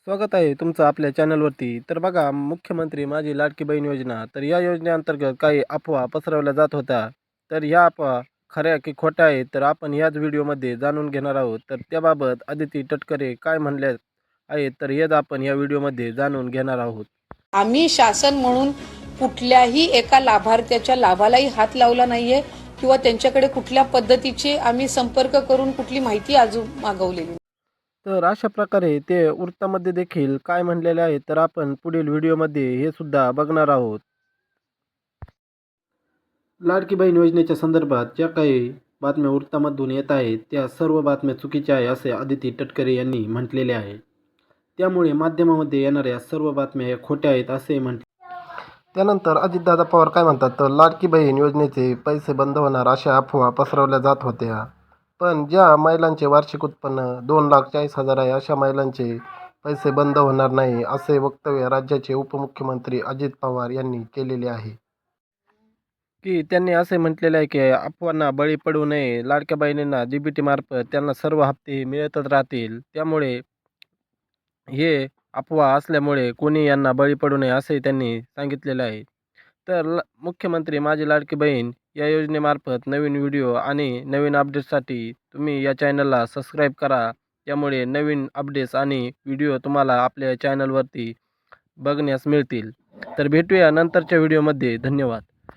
स्वागत आहे तुमचं आपल्या चॅनलवरती. तर बघा, मुख्यमंत्री माझी लाडकी बहीण योजना, तर या योजनेअंतर्गत काही अफवा पसरवल्या जात होत्या. तर या अफवा खऱ्या की खोट्या आहेत, तर आपण याच व्हिडिओमध्ये जाणून घेणार आहोत. तर त्याबाबत अदिती तटकरे काय म्हणल्या आहेत, तर हेच आपण या व्हिडिओमध्ये जाणून घेणार आहोत. आम्ही शासन म्हणून कुठल्याही एका लाभार्थ्याच्या लाभालाही हात लावला नाहीये किंवा त्यांच्याकडे कुठल्या पद्धतीचे आम्ही संपर्क करून कुठली माहिती अजून मागवलेली नाही. तर अशा प्रकारे ते वृत्तामध्ये देखील काय म्हणलेले आहेत, तर आपण पुढील व्हिडिओमध्ये हे सुद्धा बघणार आहोत. लाडकी बहीण योजनेच्या संदर्भात ज्या काही बातम्या वृत्तामधून येत आहेत, त्या सर्व बातम्या चुकीच्या आहे असे अदिती तटकरे यांनी म्हटलेले आहे. त्यामुळे माध्यमामध्ये येणाऱ्या सर्व बातम्या या खोट्या आहेत असे म्हटले. त्यानंतर अजितदादा पवार काय म्हणतात, तर लाडकी बहीण योजनेचे पैसे बंद होणार अशा अफवा पसरवल्या जात होत्या. पण ज्या महिलांचे वार्षिक उत्पन्न 2,40,000 आहे, अशा महिलांचे पैसे बंद होणार नाही असे वक्तव्य राज्याचे उपमुख्यमंत्री अजित पवार यांनी केलेले आहे. की त्यांनी असे म्हटलेले आहे की अफवांना बळी पडू नये. लाडक्या बहिणींना डीबीटी मार्फत त्यांना सर्व हप्ते मिळतच राहतील. त्यामुळे हे अफवा असल्यामुळे कोणी यांना बळी पडू नये असे त्यांनी सांगितलेले आहे. तर मुख्यमंत्री माझी लाडकी बहीण या योजनेमार्फत नवीन व्हिडिओ आणि नवीन अपडेट्ससाठी तुम्ही या चॅनलला सबस्क्राईब करा. त्यामुळे नवीन अपडेट्स आणि व्हिडिओ तुम्हाला आपल्या चॅनलवरती बघण्यास मिळतील. तर भेटूया नंतरच्या व्हिडिओमध्ये. धन्यवाद.